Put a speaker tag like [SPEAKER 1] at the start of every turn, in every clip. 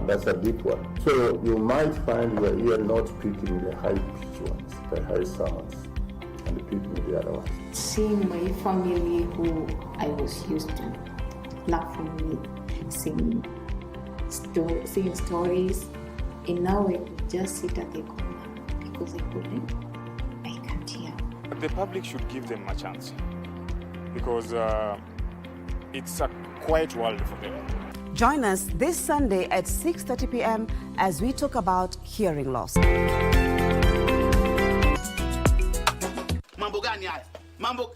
[SPEAKER 1] That's a deep one. So you might find your ear not picking the high-pitched ones, the high sounds, and picking the other ones.
[SPEAKER 2] Seeing my family who I was used to laughing with, seeing stories, and now I could just sit at the corner because I can't hear.
[SPEAKER 3] The public should give them a chance because it's a quiet world for them.
[SPEAKER 4] Join us this Sunday at 6:30 p.m. as we talk about hearing loss.
[SPEAKER 5] Mambo gani haya? Mambo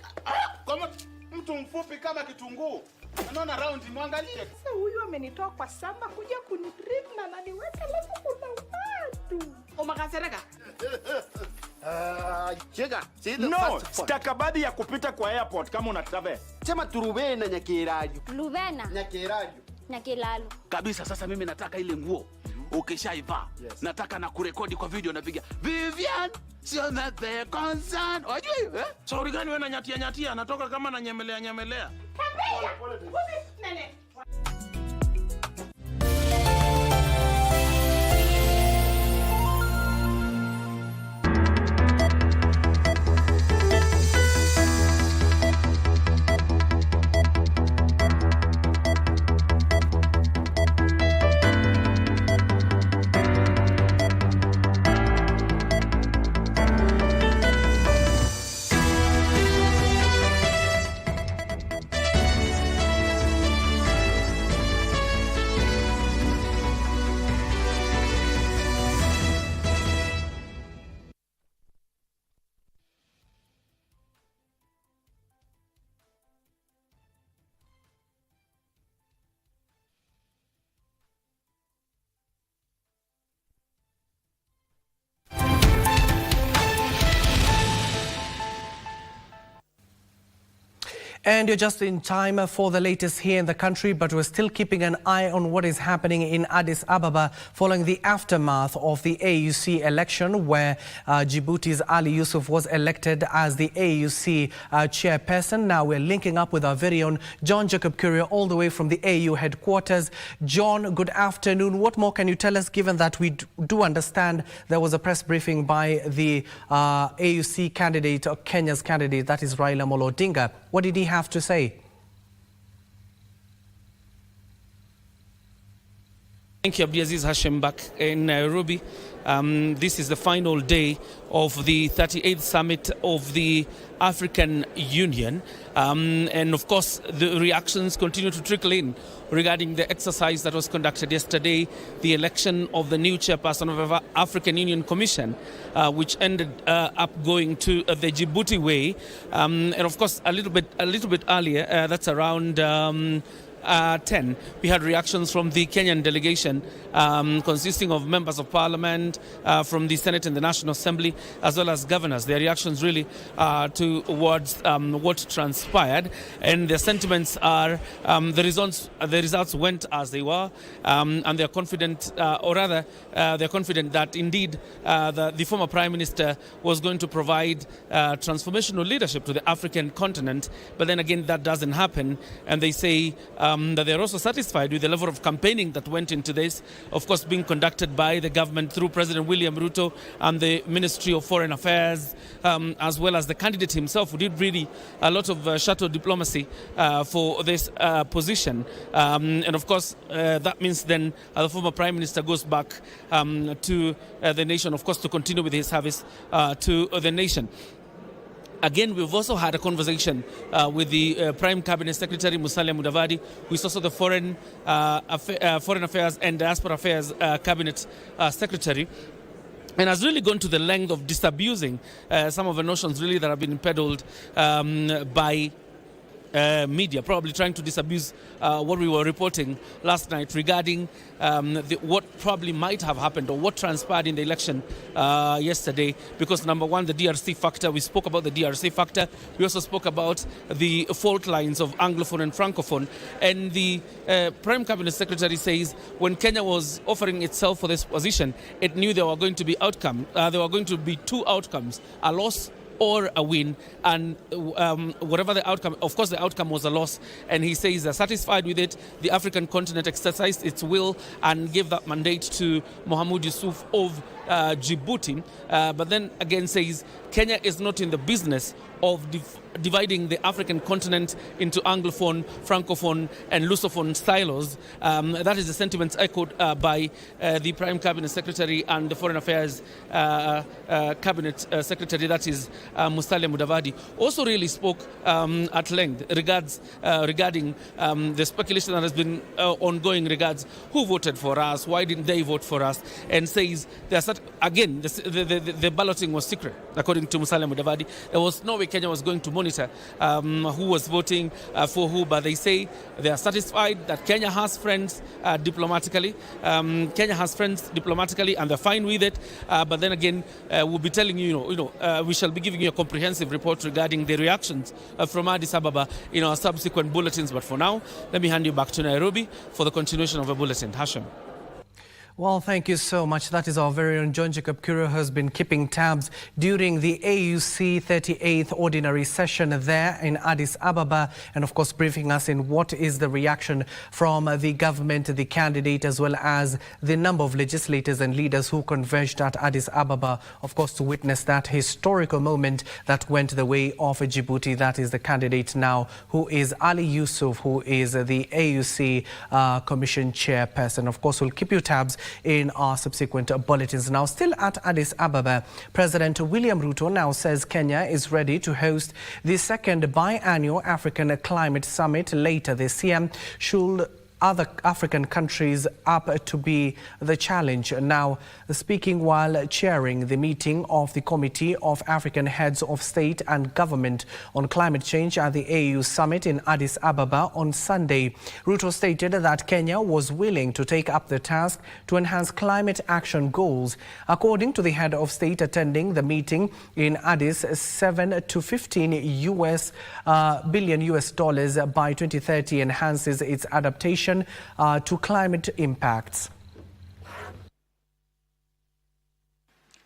[SPEAKER 5] kama mtu mfupi kama kitunguu. Anaona round mwangalie.
[SPEAKER 6] Sasa huyu amenitoa kwa samba kuja kunitrip na naniweka lafu kuna watu.
[SPEAKER 5] Umakasereka? Chega,
[SPEAKER 3] No, stakabadhi ya kupita kwa airport kama una travel.
[SPEAKER 5] Sema turubena nyakiradio.
[SPEAKER 7] Luvena.
[SPEAKER 5] Nyakiradio.
[SPEAKER 7] Nyakilalo.
[SPEAKER 5] Kabisa sasa mimi nataka ile nguo. Ukishaivaa, nataka na kurekodi kwa video napiga. Vivian, sio the concern. Wajua hiyo, eh?
[SPEAKER 3] Shauri gani wewe na nyatia natoka kama na nyemelea.
[SPEAKER 6] Pole. Nene.
[SPEAKER 8] And you're just in time for the latest here in the country, but we're still keeping an eye on what is happening in Addis Ababa following the aftermath of the AUC election, where Djibouti's Ali Yusuf was elected as the AUC chairperson. Now we're linking up with our very own John Jacob Courier all the way from the AU headquarters. John, good afternoon. What more can you tell us, given that we do understand there was a press briefing by the AUC candidate, or Kenya's candidate, that is Raila Amolo Odinga. What did he have to say?
[SPEAKER 9] Thank you, Abdiaziz Hashem, back in Nairobi. This is the final day of the 38th summit of the African Union. And of course, the reactions continue to trickle in regarding the exercise that was conducted yesterday, the election of the new chairperson of the African Union Commission, which ended up going to the Djibouti way. And of course, a little bit earlier, that's around 10, we had reactions from the Kenyan delegation consisting of members of parliament from the Senate and the National Assembly, as well as governors. Their reactions really towards what transpired, and their sentiments are the results went as they were, and they're confident, or rather they're confident that indeed the former Prime Minister was going to provide transformational leadership to the African continent. But then again, that doesn't happen, and they say that they're also satisfied with the level of campaigning that went into this, of course being conducted by the government through President William Ruto and the Ministry of Foreign Affairs, as well as the candidate himself, who did really a lot of shuttle diplomacy for this position. And of course, that means then the former Prime Minister goes back to the nation, of course, to continue with his service to the nation. Again, we've also had a conversation with the Prime Cabinet Secretary, Musalia Mudavadi, who is also the Foreign Affairs and Diaspora Affairs Cabinet Secretary, and has really gone to the length of disabusing some of the notions really that have been peddled by media, probably trying to disabuse what we were reporting last night regarding what probably might have happened or what transpired in the election yesterday. Because number one, the DRC factor, we spoke about the DRC factor. We also spoke about the fault lines of Anglophone and Francophone. And the Prime Cabinet Secretary says when Kenya was offering itself for this position, it knew there were going to be there were going to be two outcomes, a loss or a win, and whatever the outcome, of course the outcome was a loss, and he says they're satisfied with it. The African continent exercised its will and gave that mandate to Mohamed Yusuf of Djibouti, but then again says Kenya is not in the business of dividing the African continent into Anglophone, Francophone and Lusophone silos. That is the sentiments echoed by the Prime Cabinet Secretary and the Foreign Affairs Cabinet Secretary, that is Musalia Mudavadi. Also really spoke at length regarding the speculation that has been ongoing regards who voted for us, why didn't they vote for us, and says again the balloting was secret, according to Musalia Mudavadi. There was no way Kenya was going to monitor who was voting for who, but they say they are satisfied that Kenya has friends diplomatically. Kenya has friends diplomatically, and they're fine with it. But then again, we'll be telling you, we shall be giving you a comprehensive report regarding the reactions from Addis Ababa in our subsequent bulletins. But for now, let me hand you back to Nairobi for the continuation of the bulletin. Hashem.
[SPEAKER 8] Well, thank you so much. That is our very own John Jacob Kuro, who has been keeping tabs during the AUC 38th ordinary session there in Addis Ababa, and of course briefing us in what is the reaction from the government, the candidate, as well as the number of legislators and leaders who converged at Addis Ababa, of course, to witness that historical moment that went the way of Djibouti. That is the candidate now, who is Ali Yusuf, who is the AUC Commission chairperson. Of course, we'll keep you tabs in our subsequent bulletins. Now, still at Addis Ababa, President William Ruto now says Kenya is ready to host the second biannual African Climate Summit later this year, should other African countries up to be the challenge. Now, speaking while chairing the meeting of the Committee of African Heads of State and Government on Climate Change at the AU Summit in Addis Ababa on Sunday, Ruto stated that Kenya was willing to take up the task to enhance climate action goals. According to the head of state attending the meeting in Addis, $7 to $15 billion by 2030 enhances its adaptation to climate impacts.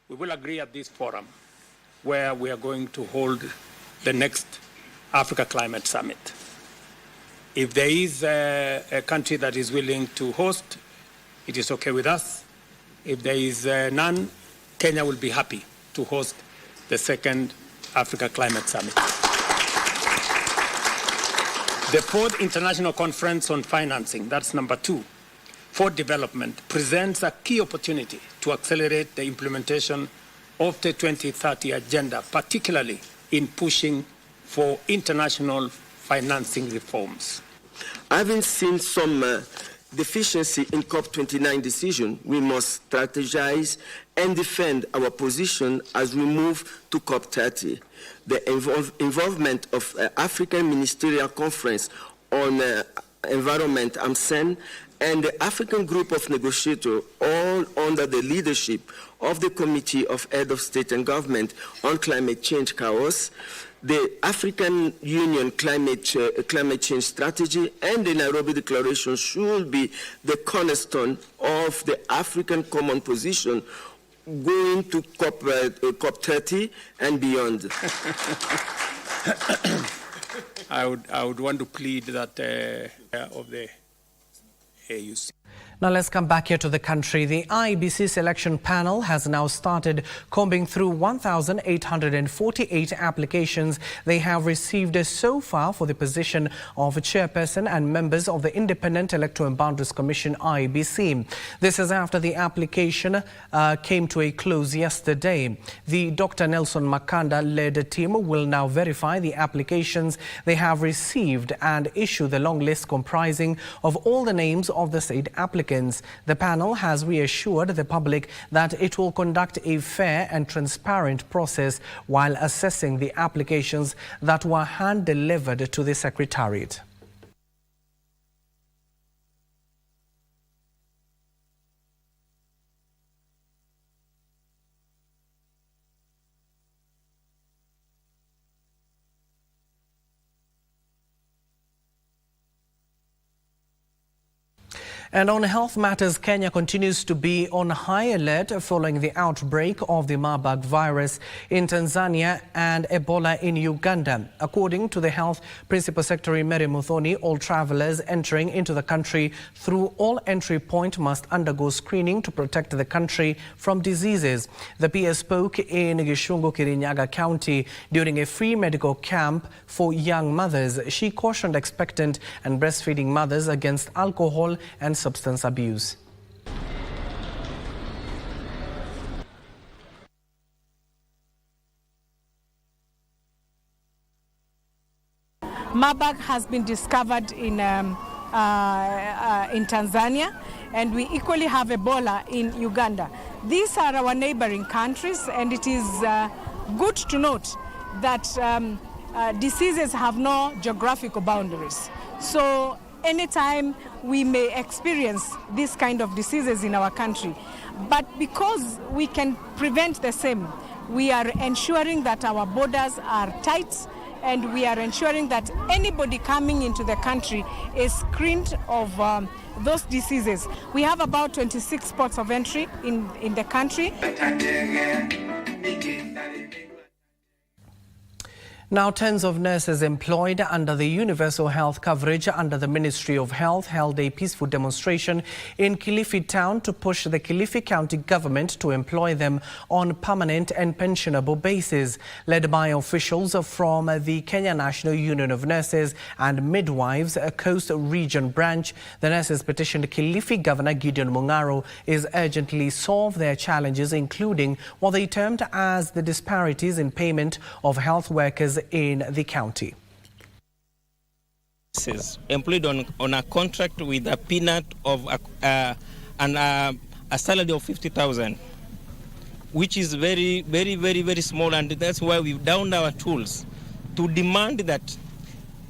[SPEAKER 7] We will agree at this forum where we are going to hold the next Africa Climate Summit. If there is a country that is willing to host, it is okay with us. If there is none, Kenya will be happy to host the second Africa Climate Summit. The fourth International Conference on Financing, that's number 2, for development, presents a key opportunity to accelerate the implementation of the 2030 agenda, particularly in pushing for international financing reforms.
[SPEAKER 10] Having seen some deficiency in COP29 decision, we must strategize and defend our position as we move to COP30. The involvement of African Ministerial Conference on Environment, AMSEN, and the African Group of Negotiators, all under the leadership of the Committee of Head of State and Government on Climate Change, CHAOS, the African Union Climate Change Strategy and the Nairobi Declaration should be the cornerstone of the African Common Position going to COP30 and beyond.
[SPEAKER 7] I would want to plead that of the AUC.
[SPEAKER 8] Now let's come back here to the country. The IEBC selection panel has now started combing through 1,848 applications they have received so far for the position of chairperson and members of the Independent Electoral and Boundaries Commission, IEBC. This is after the application came to a close yesterday. The Dr. Nelson Makanda-led team will now verify the applications they have received and issue the long list comprising of all the names of the said applicants. The panel has reassured the public that it will conduct a fair and transparent process while assessing the applications that were hand-delivered to the Secretariat. And on health matters, Kenya continues to be on high alert following the outbreak of the Marburg virus in Tanzania and Ebola in Uganda. According to the Health Principal Secretary Mary Muthoni, all travelers entering into the country through all entry points must undergo screening to protect the country from diseases. The PS spoke in Gishungu, Kirinyaga County during a free medical camp for young mothers. She cautioned expectant and breastfeeding mothers against alcohol and substance abuse.
[SPEAKER 6] Marburg has been discovered in Tanzania, and we equally have Ebola in Uganda. These are our neighboring countries, and it is good to note that diseases have no geographical boundaries. So anytime we may experience this kind of diseases in our country, but because we can prevent the same, we are ensuring that our borders are tight, and we are ensuring that anybody coming into the country is screened of those diseases. We have about 26 ports of entry in the country.
[SPEAKER 8] Now, tens of nurses employed under the universal health coverage under the Ministry of Health held a peaceful demonstration in Kilifi town to push the Kilifi County government to employ them on permanent and pensionable basis. Led by officials from the Kenya National Union of Nurses and Midwives Coast Region branch, the nurses petitioned Kilifi Governor Gideon Mung'aro is urgently solve their challenges, including what they termed as the disparities in payment of health workers in the county.
[SPEAKER 11] Employed on a contract with a peanut of a salary of 50,000, which is very small, and that's why we've downed our tools to demand that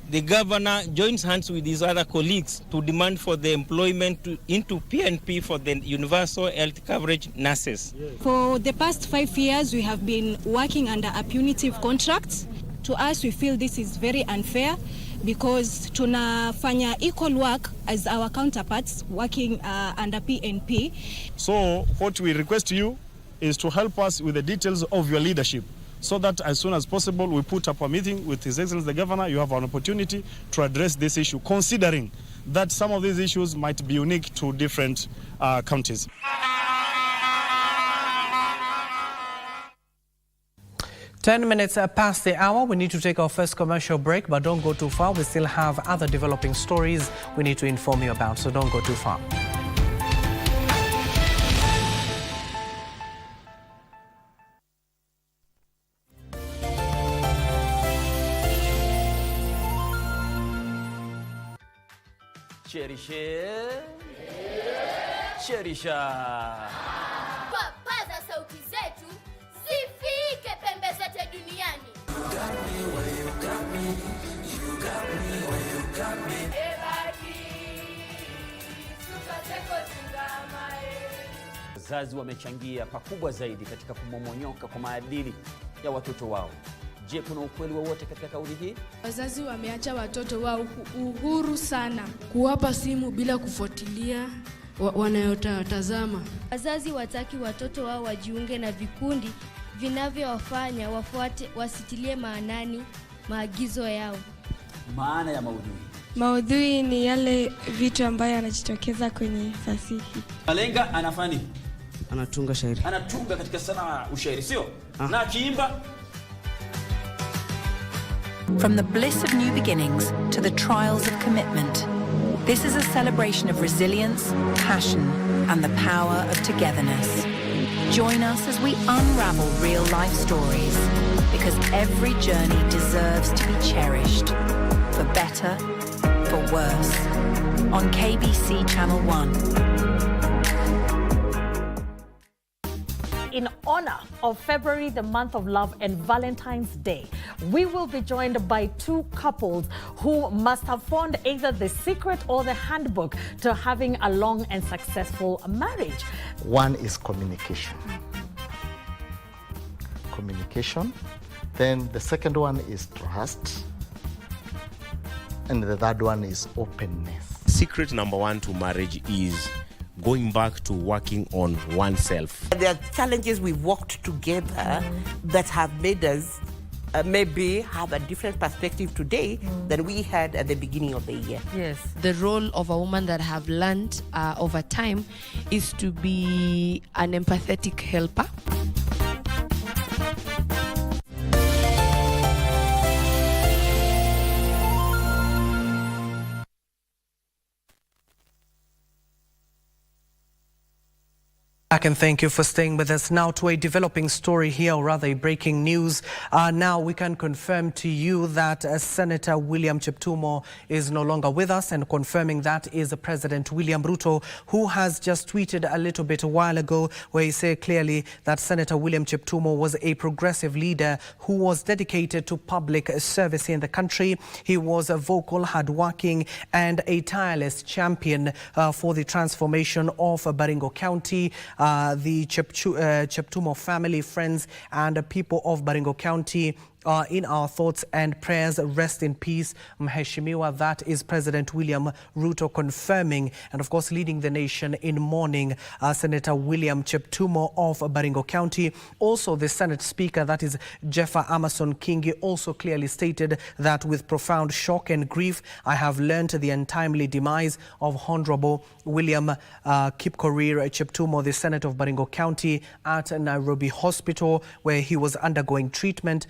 [SPEAKER 11] the governor joins hands with his other colleagues to demand for the employment into PNP for the universal health coverage nurses.
[SPEAKER 12] For the past 5 years, we have been working under a punitive contract. To us, we feel this is very unfair because tunafanya equal work as our counterparts working under PNP.
[SPEAKER 13] So what we request you is to help us with the details of your leadership, so that as soon as possible we put up a meeting with His Excellency the Governor. You have an opportunity to address this issue, considering that some of these issues might be unique to different counties.
[SPEAKER 8] 10 minutes past the hour. We need to take our first commercial break, but don't go too far. We still have other developing stories we need to inform you about, so don't go too far.
[SPEAKER 14] Cherisha. Papaza sauti zetu zifike pembe zote duniani.
[SPEAKER 15] Wazazi wamechangia pakubwa zaidi katika kumomonyoka kwa maadili ya watoto wao. Je, kuna ukweli wowote katika kauli hii?
[SPEAKER 16] Wazazi wameacha watoto wao uhuru sana, kuwapa simu bila kufuatilia wanayotazama.
[SPEAKER 17] Wazazi wataki watoto wao wajiunge na vikundi vinavyowafanya wasitilie maanani maagizo yao.
[SPEAKER 15] Maana ya maudhui.
[SPEAKER 18] Maudhui ni yale vitu ambayo yanajitokeza kwenye fasihi.
[SPEAKER 15] Malenga anafanya,
[SPEAKER 19] anatunga shairi.
[SPEAKER 15] Anatunga katika sanaa ushairi, sio? Na akiimba.
[SPEAKER 20] From the bliss of new beginnings to the trials of commitment, this is a celebration of resilience, passion, and the power of togetherness. Join us as we unravel real-life stories, because every journey deserves to be cherished, for better, for worse. On KBC Channel 1.
[SPEAKER 21] In honor of February, the month of love, and Valentine's Day, we will be joined by two couples who must have found either the secret or the handbook to having a long and successful marriage.
[SPEAKER 22] One is communication. Communication. Then the second one is trust. And the third one is openness.
[SPEAKER 1] secret number one to marriage is going back to working on oneself.
[SPEAKER 19] There are challenges we worked together that have made us maybe have a different perspective today than we had at the beginning of the year.
[SPEAKER 23] Yes. The role of a woman that have learned over time is to be an empathetic helper.
[SPEAKER 8] Back and thank you for staying with us. Now to a developing story here, or rather a breaking news. Now we can confirm to you that Senator William Cheptumo is no longer with us, and confirming that is President William Ruto, who has just tweeted a little bit a while ago where he said clearly that Senator William Cheptumo was a progressive leader who was dedicated to public service in the country. He was a vocal, hardworking and a tireless champion for the transformation of Baringo County. The Cheptumo family, friends and people of Baringo County in our thoughts and prayers. Rest in peace, Mheshimiwa. That is President William Ruto confirming and of course leading the nation in mourning Senator William Cheptumo of Baringo County. Also the Senate Speaker, that is Jeffa Amason Kingi, also clearly stated that with profound shock and grief, I have learned the untimely demise of Honorable William Kipkorir Cheptumo, the Senator of Baringo County, at Nairobi Hospital where he was undergoing treatment.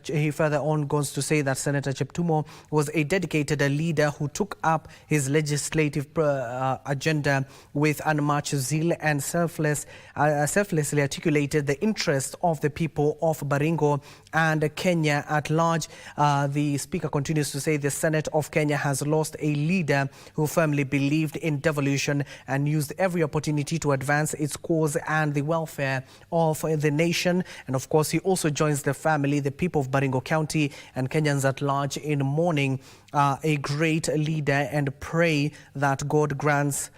[SPEAKER 8] He further on goes to say that Senator Cheptumo was a dedicated leader who took up his legislative agenda with unmatched zeal and selflessly articulated the interest of the people of Baringo and Kenya at large. The Speaker continues to say the Senate of Kenya has lost a leader who firmly believed in devolution and used every opportunity to advance its cause and the welfare of the nation. And of course, he also joins the family, the people of Baringo County and Kenyans at large in mourning a great leader, and pray that God grants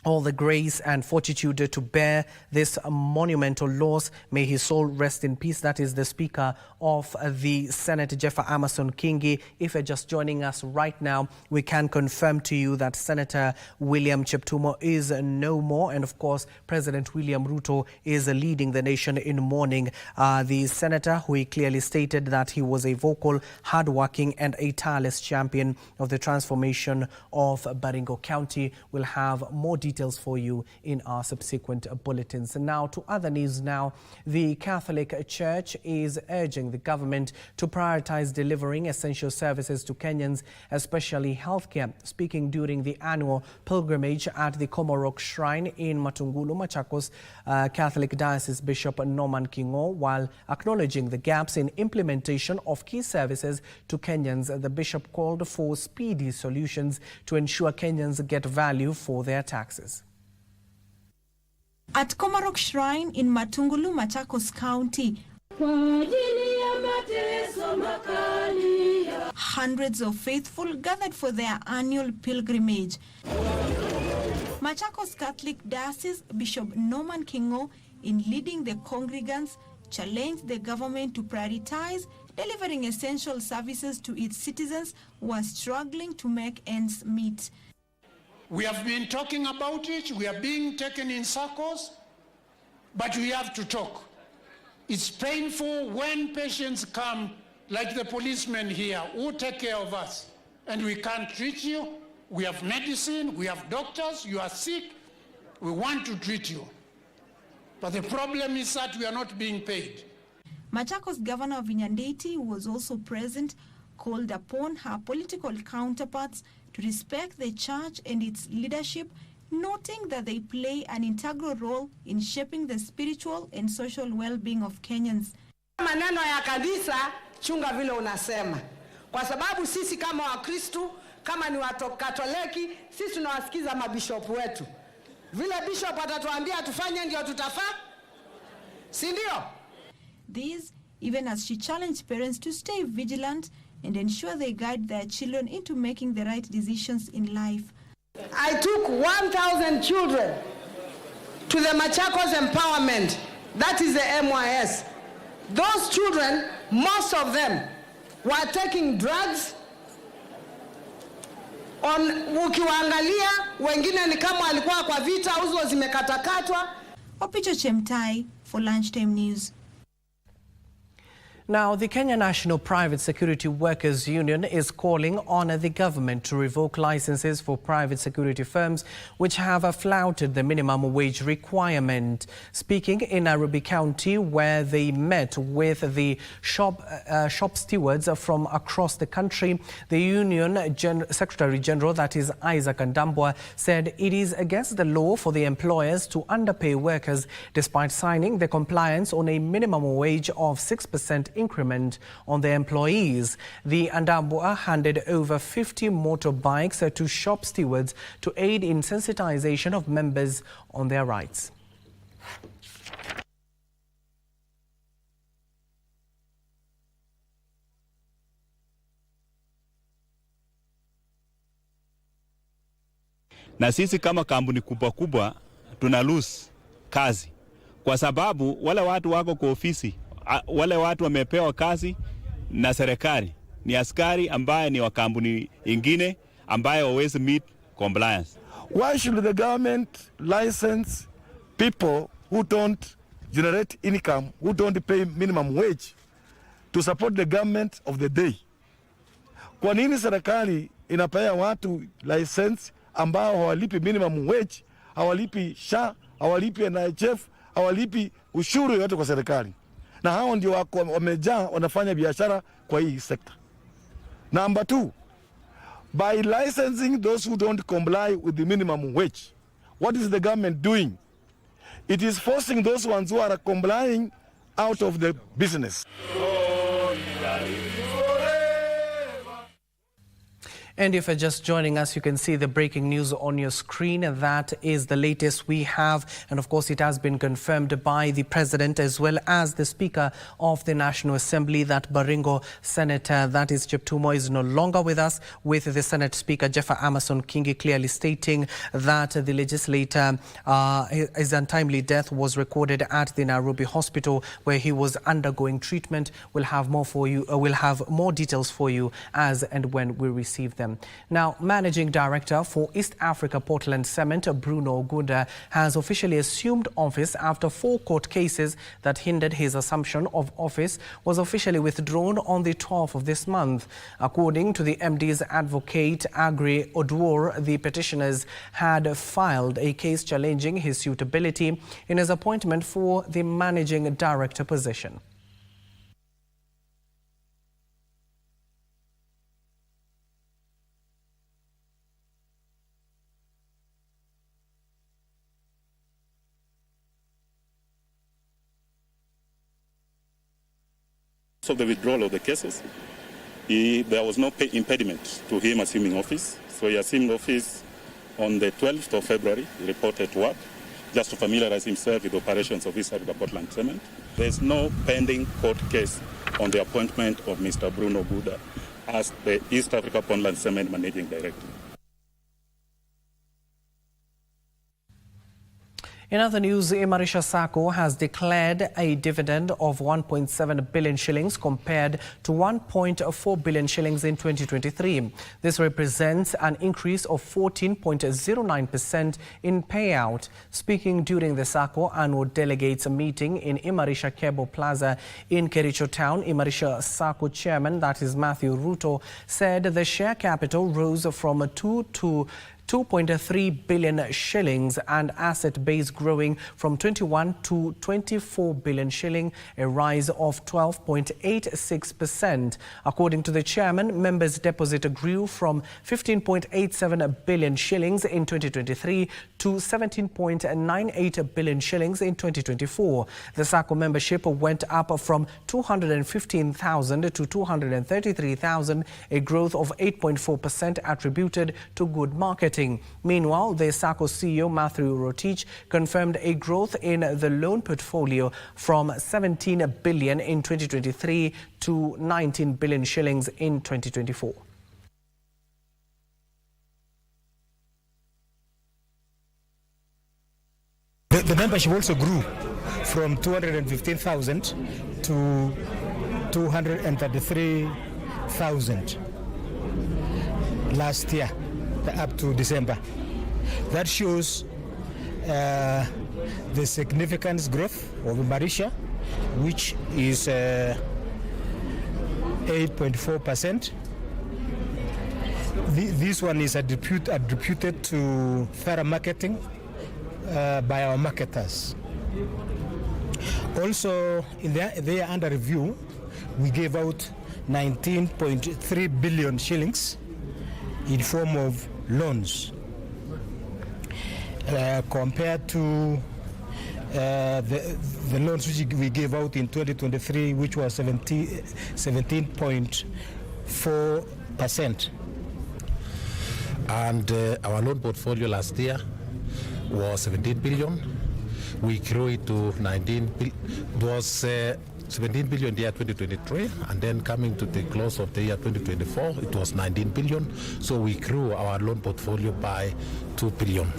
[SPEAKER 8] all the grace and fortitude to bear this monumental loss. May his soul rest in peace. That is the Speaker of the Senate, Jeffa Amason Kingi. If you're just joining us right now, we can confirm to you that Senator William Cheptumo is no more. And of course, President William Ruto is leading the nation in mourning the senator, who he clearly stated that he was a vocal, hardworking and a tireless champion of the transformation of Baringo County. We'll have more details for you in our subsequent bulletins. And now to other news now. The Catholic Church is urging the government to prioritize delivering essential services to Kenyans, especially healthcare. Speaking during the annual pilgrimage at the Komorok Shrine in Matungulu, Machakos, Catholic Diocese Bishop Norman Kingo, while acknowledging the gaps in implementation of key services to Kenyans, the bishop called for speedy solutions to ensure Kenyans get value for their taxes.
[SPEAKER 24] At Komorok Shrine in Matungulu, Machakos County, hundreds of faithful gathered for their annual pilgrimage. Machakos Catholic Diocese Bishop Norman Kingo, in leading the congregants, challenged the government to prioritize delivering essential services to its citizens who are struggling to make ends meet.
[SPEAKER 25] We have been talking about it, we are being taken in circles, but we have to talk. It's painful when patients come, like the policemen here, who take care of us, and we can't treat you. We have medicine, we have doctors, you are sick, we want to treat you. But the problem is that we are not being paid.
[SPEAKER 24] Machakos Governor Vinyandeti, who was also present, called upon her political counterparts to respect the church and its leadership, noting that they play an integral role in shaping the spiritual and social well-being of Kenyans.
[SPEAKER 26] Maneno ya kanisa, chunga vile unasema. Kwa sababu sisi kama Wakristo, kama ni Katoliki, sisi tunawasikiza mabishopu wetu. Vile bishop atatuambia tufanye ndio tutafaa. Si ndio?
[SPEAKER 24] This, even as she challenged parents to stay vigilant and ensure they guide their children into making the right decisions in life.
[SPEAKER 26] I took 1,000 children to the Machakos Empowerment. That is the MYS. Those children, most of them, were taking drugs, Ukiwaangalia wengine ni kama walikuwa kwa vita, uzo zimekatakatwa.
[SPEAKER 24] Opicho Chemtai for Lunchtime News.
[SPEAKER 8] Now, the Kenya National Private Security Workers Union is calling on the government to revoke licenses for private security firms which have flouted the minimum wage requirement. Speaking in Nairobi County, where they met with the shop stewards from across the country, the Union Secretary General, that is Isaac Ndambwa, said it is against the law for the employers to underpay workers despite signing the compliance on a minimum wage of 6% increment on their employees. The Ndambwa handed over 50 motorbikes to shop stewards to aid in sensitization of members on their rights.
[SPEAKER 2] Na sisi kama kampuni kubwa tuna lose kazi kwa sababu wale watu wako kwa ofisi, wale watu wamepewa kazi na serikali ni askari ambaye ni wa kampuni ingine ambaye hawezi meet compliance.
[SPEAKER 3] Why should the government license people who don't generate income, who don't pay minimum wage to support the government of the day? Kwa nini serikali inapea watu license ambao hawalipi minimum wage, hawalipi SHA, hawalipi NHF, hawalipi ushuru yote kwa serikali? Na hao ndio wamejaa wanafanya biashara kwa hii sekta. Number 2, by licensing those who don't comply with the minimum wage, what is the government doing? It is forcing those ones who are complying out of the business.
[SPEAKER 8] And if you're just joining us, you can see the breaking news on your screen. That is the latest we have. And of course, it has been confirmed by the President as well as the Speaker of the National Assembly that Baringo Senator, that is Cheptumo, is no longer with us, with the Senate Speaker, Jeffer Amason Kingi, clearly stating that the legislator, his untimely death was recorded at the Nairobi Hospital where he was undergoing treatment. We'll have more for you. We'll have more details for you as and when we receive them. Now, Managing Director for East Africa Portland Cement, Bruno Gunda, has officially assumed office after 4 court cases that hindered his assumption of office was officially withdrawn on the 12th of this month. According to the MD's advocate, Agri Odwor, the petitioners had filed a case challenging his suitability in his appointment for the Managing Director position.
[SPEAKER 4] Of the withdrawal of the cases, there was no impediment to him assuming office. So he assumed office on the 12th of February. He reported to work just to familiarize himself with the operations of East Africa Portland Cement. There is no pending court case on the appointment of Mr. Bruno Gunda as the East Africa Portland Cement Managing Director.
[SPEAKER 8] In other news, Imarisha Sacco has declared a dividend of 1.7 billion shillings compared to 1.4 billion shillings in 2023. This represents an increase of 14.09% in payout. Speaking during the Sacco annual delegates meeting in Imarisha Kebo Plaza in Kericho Town, Imarisha Sacco chairman, that is Matthew Ruto, said the share capital rose from 2 to 2.3 billion shillings and asset base growing from 21 to 24 billion shilling, a rise of 12.86%. According to the chairman, members' deposit grew from 15.87 billion shillings in 2023 to 17.98 billion shillings in 2024. The SACCO membership went up from 215,000 to 233,000, a growth of 8.4% attributed to good marketing. Meanwhile, the SACCO CEO Matthew Rotich confirmed a growth in the loan portfolio from 17 billion in 2023 to 19 billion shillings in 2024.
[SPEAKER 5] The membership also grew from 215,000 to 233,000 last year. up to December. That shows the significant growth of Marisha, which is 8.4%. This one is attributed to thorough marketing by our marketers. Also, in their under review, we gave out 19.3 billion shillings in form of loans, compared to the loans which we gave out in 2023, which was 17.4%.
[SPEAKER 6] And our loan portfolio last year was 17 billion. We grew it to 19 billion. It was 17 billion in the year 2023, and then coming to the close of the year 2024, it was 19 billion. So we grew our loan portfolio by 2 billion.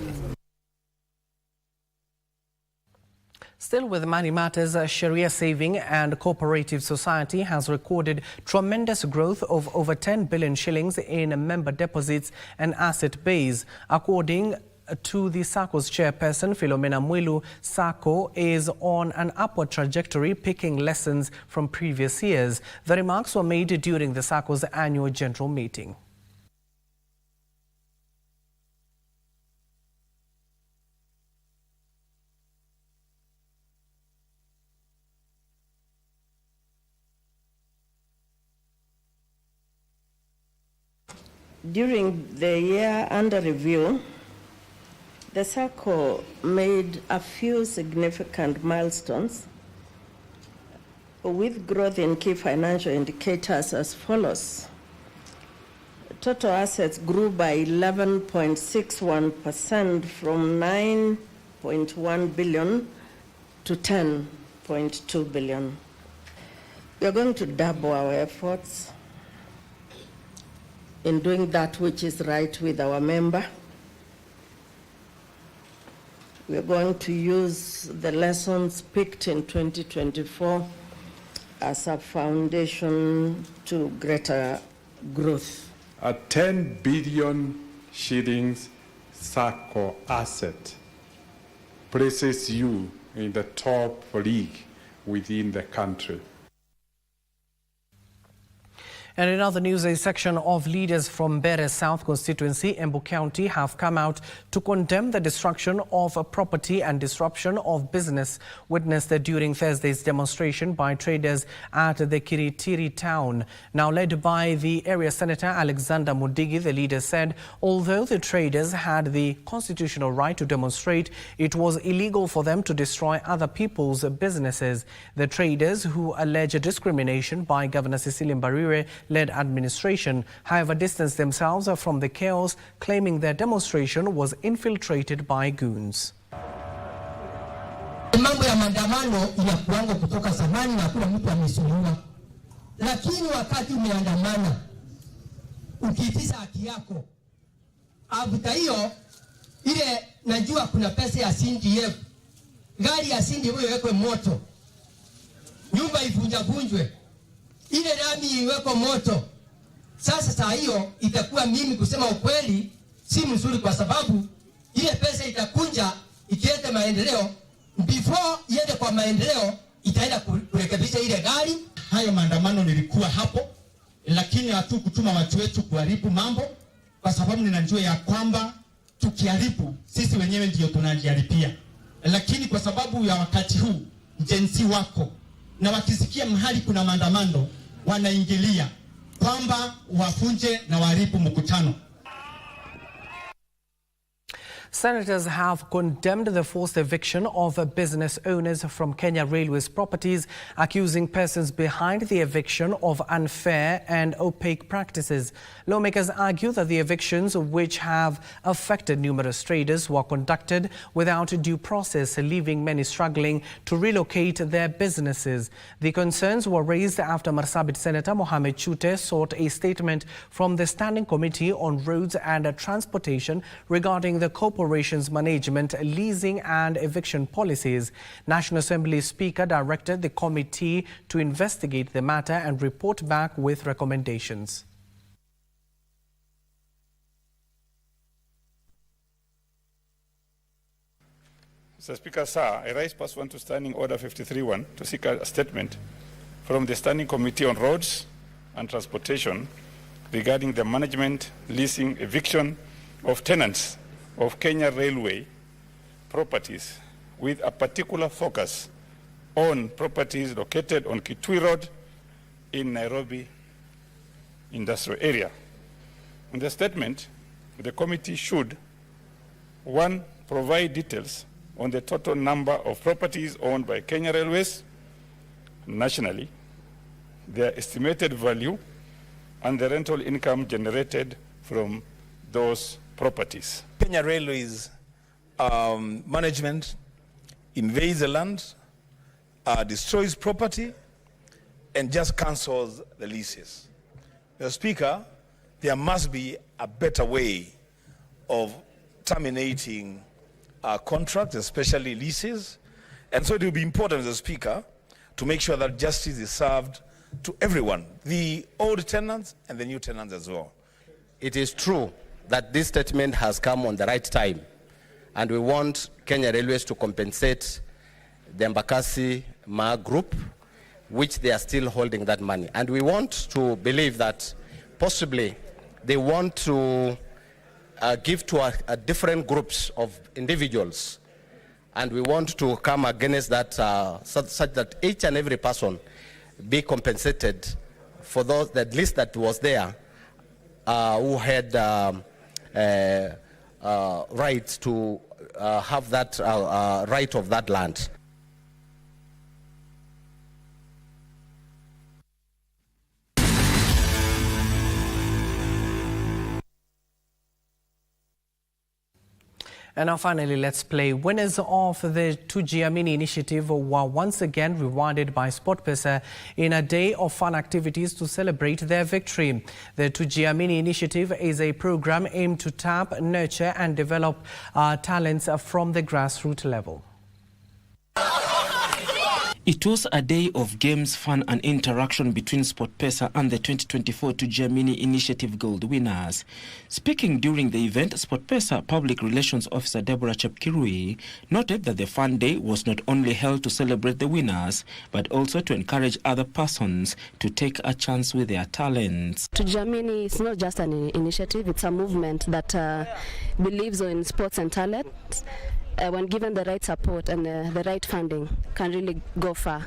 [SPEAKER 8] Still with money matters, Sharia Saving and Cooperative Society has recorded tremendous growth of over 10 billion shillings in member deposits and asset base. According to the SACCO's chairperson, Philomena Mwilu, SACCO is on an upward trajectory, picking lessons from previous years. The remarks were made during the SACCO's annual general meeting.
[SPEAKER 7] During the year under review, the SACCO made a few significant milestones with growth in key financial indicators as follows. Total assets grew by 11.61% from 9.1 billion to 10.2 billion. We are going to double our efforts in doing that which is right with our member. We are going to use the lessons picked in 2024 as a foundation to greater growth.
[SPEAKER 9] A 10 billion shillings SACCO asset places you in the top league within the country.
[SPEAKER 8] And in other news, a section of leaders from Bere South constituency, Embu County, have come out to condemn the destruction of property and disruption of business witnessed during Thursday's demonstration by traders at the Kiritiri town. Now led by the area senator Alexander Mudigi, the leaders said although the traders had the constitutional right to demonstrate, it was illegal for them to destroy other people's businesses. The traders, who allege discrimination by Governor Cecilia Mbarire-led administration, however, distanced themselves from the chaos, claiming their demonstration was infiltrated by goons.
[SPEAKER 10] Mambo ya maandamano inakuanga kutoka zamani na hakuna mtu amesuluhiwa, lakini wakati umeandamana ukiitisha haki yako, avuta hiyo ile, najua kuna pesa ya CDF, gari ya CDF iwekwe moto, nyumba ivunjavunjwe, ile rami iwekwe moto. Sasa saa hiyo itakuwa mimi kusema ukweli si mzuri, kwa sababu ile pesa itakunja ikienda maendeleo, before iende kwa maendeleo itaenda kurekebisha ile gari.
[SPEAKER 11] Hayo maandamano nilikuwa hapo, lakini hatukutuma watu wetu kuharibu mambo, kwa sababu ninajua ya kwamba tukiharibu sisi wenyewe ndio tunajiharibia. Lakini kwa sababu ya wakati huu jensi wako na wakisikia mahali kuna maandamano wanaingilia kwamba wafunje na waharibu mkutano.
[SPEAKER 8] Senators have condemned the forced eviction of business owners from Kenya Railways properties, accusing persons behind the eviction of unfair and opaque practices. Lawmakers argue that the evictions, which have affected numerous traders, were conducted without due process, leaving many struggling to relocate their businesses. The concerns were raised after Marsabit Senator Mohamed Chute sought a statement from the Standing Committee on Roads and Transportation regarding the corporation's management, leasing and eviction policies. National Assembly Speaker directed the committee to investigate the matter and report back with recommendations.
[SPEAKER 12] Mr. Speaker, sir, I rise pursuant to Standing Order 53.1 to seek a statement from the Standing Committee on Roads and Transportation regarding the management, leasing, eviction of tenants of Kenya Railway properties, with a particular focus on properties located on Kitui Road in Nairobi industrial area. In the statement, the committee should, 1, provide details on the total number of properties owned by Kenya Railways nationally, their estimated value, and the rental income generated from those properties.
[SPEAKER 13] Kenya Railways management invades the land, destroys property, and just cancels the leases. Mr. Speaker, there must be a better way of terminating contracts, especially leases. And so it will be important, Mr. Speaker, to make sure that justice is served to everyone, the old tenants and the new tenants as well.
[SPEAKER 14] It is true that this statement has come on the right time, and we want Kenya Railways to compensate the Embakasi Ma Group, which they are still holding that money. And we want to believe that possibly they want to give to a different groups of individuals. And we want to come against that such that each and every person be compensated for those, that list that was there, who had rights to have that right of that land.
[SPEAKER 8] And now finally, let's play. Winners of the Tujiamini initiative were once again rewarded by SportPesa in a day of fun activities to celebrate their victory. The Tujiamini initiative is a program aimed to tap, nurture and develop talents from the grassroots level.
[SPEAKER 16] It was a day of games, fun and interaction between SportPesa and the 2024 Tujiamini Initiative Gold winners. Speaking during the event, SportPesa Public Relations Officer Deborah Chepkirui noted that the fun day was not only held to celebrate the winners, but also to encourage other persons to take a chance with their talents.
[SPEAKER 17] Tujiamini is not just an initiative, it's a movement that believes in sports and talent. When given the right support and the right funding, can really go far.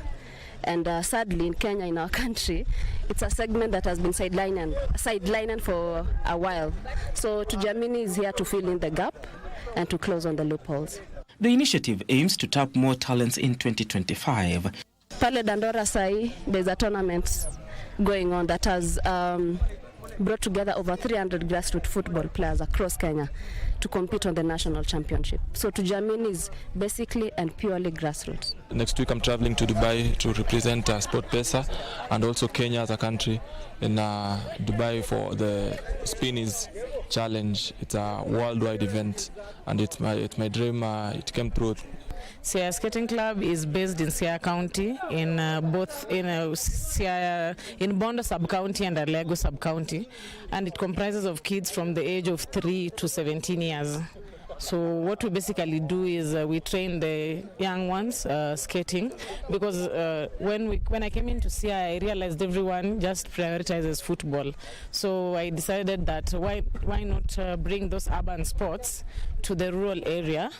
[SPEAKER 17] And sadly, in Kenya, in our country, it's a segment that has been sidelining for a while. So Tujiamini is here to fill in the gap and to close on the loopholes.
[SPEAKER 16] The initiative aims to tap more talents in 2025.
[SPEAKER 17] Pale Dandora Sai, there's a tournament going on that has brought together over 300 grassroots football players across Kenya to compete on the national championship. So Tujiamini is basically and purely grassroots.
[SPEAKER 18] Next week I'm traveling to Dubai to represent SportPesa and also Kenya as a country in Dubai for the Spinnies Challenge. It's a worldwide event and it's my dream. It came true.
[SPEAKER 27] Siaya Skating Club is based in Siaya County, in both in Bondo sub-county and Alego sub-county, and it comprises of kids from the age of 3 to 17 years. So what we basically do is we train the young ones skating, because when I came into Siaya, I realized everyone just prioritizes football. So I decided that why not bring those urban sports to the rural area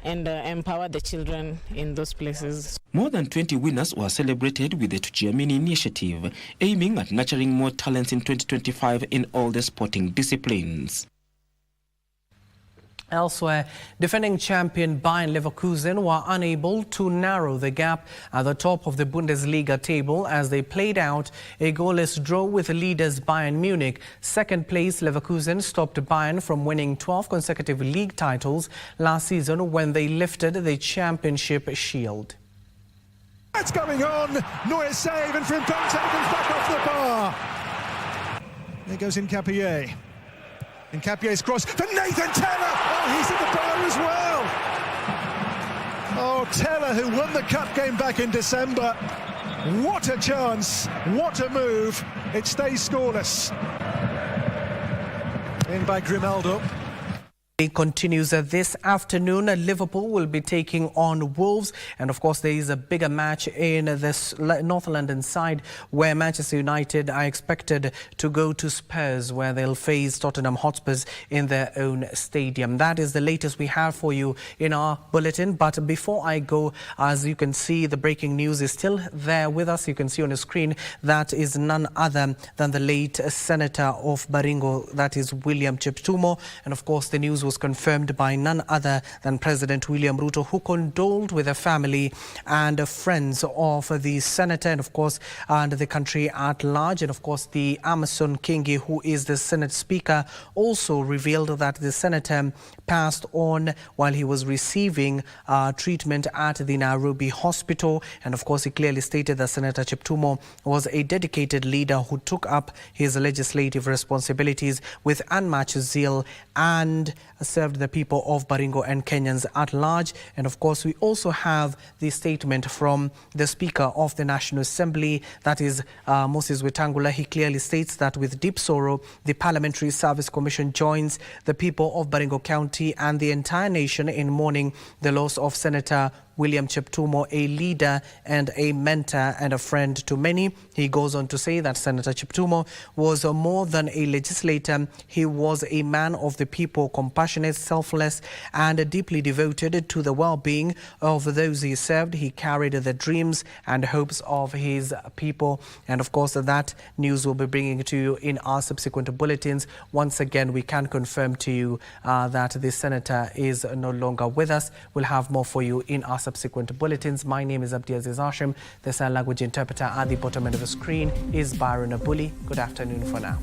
[SPEAKER 27] and empower the children in those places.
[SPEAKER 16] More than 20 winners were celebrated with the Tujiamini initiative, aiming at nurturing more talents in 2025 in all the sporting disciplines.
[SPEAKER 8] Elsewhere, defending champion Bayern Leverkusen were unable to narrow the gap at the top of the Bundesliga table as they played out a goalless draw with leaders Bayern Munich. Second place Leverkusen stopped Bayern from winning 12 consecutive league titles last season when they lifted the championship shield.
[SPEAKER 28] It's going on. Neuer's save, and Frimpong comes back off the bar. There goes Nkapie. Nkapie's cross for Nathan Teller. Oh, he's at the bar as well. Oh, Teller, who won the cup game back in December. What a chance. What a move. It stays scoreless. In by Grimaldo.
[SPEAKER 8] It continues this afternoon. Liverpool will be taking on Wolves, and of course there is a bigger match in this North London side where Manchester United are expected to go to Spurs, where they'll face Tottenham Hotspurs in their own stadium. That is the latest we have for you in our bulletin. But before I go, as you can see, the breaking news is still there with us. You can see on the screen that is none other than the late Senator of Baringo, that is William Cheptumo, and of course the news was confirmed by none other than President William Ruto, who condoled with the family and friends of the senator, and of course and the country at large. And of course the Amason Kingi, who is the Senate Speaker, also revealed that the senator passed on while he was receiving treatment at the Nairobi hospital. And of course he clearly stated that Senator Cheptumo was a dedicated leader who took up his legislative responsibilities with unmatched zeal and served the people of Baringo and Kenyans at large. And of course we also have the statement from the Speaker of the National Assembly, that is Moses Wetangula. He clearly states that with deep sorrow the Parliamentary Service Commission joins the people of Baringo County and the entire nation in mourning the loss of Senator William Cheptumo, a leader and a mentor and a friend to many. He goes on to say that Senator Cheptumo was more than a legislator. He was a man of the people, compassionate, selfless, and deeply devoted to the well-being of those he served. He carried the dreams and hopes of his people. And of course, that news will be bringing to you in our subsequent bulletins. Once again, we can confirm to you that the senator is no longer with us. We'll have more for you in our subsequent bulletins. My name is Abdiaziz Hashim. The sign language interpreter at the bottom end of the screen is Byron Abuli. Good afternoon for now.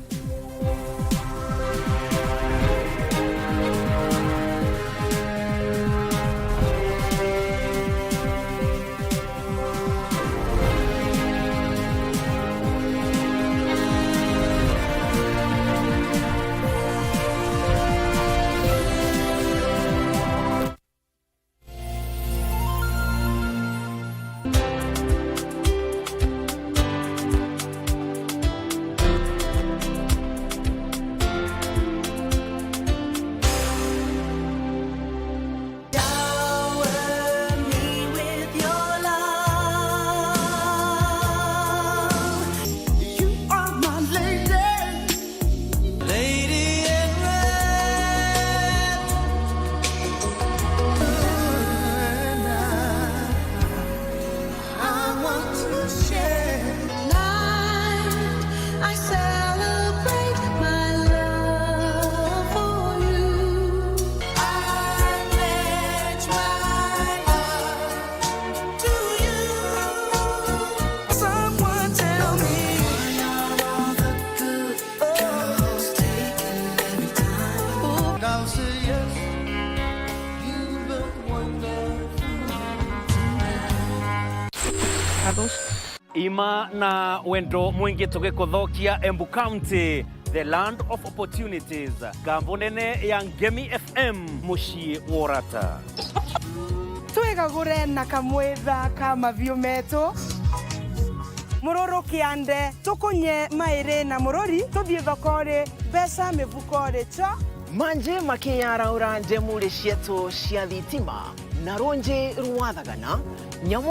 [SPEAKER 1] Ima na wendo mwingi tugikuthokia Embu County, the land of opportunities. Kambunene ya Ngemi FM mushi worata.
[SPEAKER 15] Twegagure na kamwetha kama viumeto. Muroro kiande tukunye maire na murori tuthie thokore besa mivukore cha
[SPEAKER 19] manje makiyara uranje mure cietu cia thitima na ronje rwathagana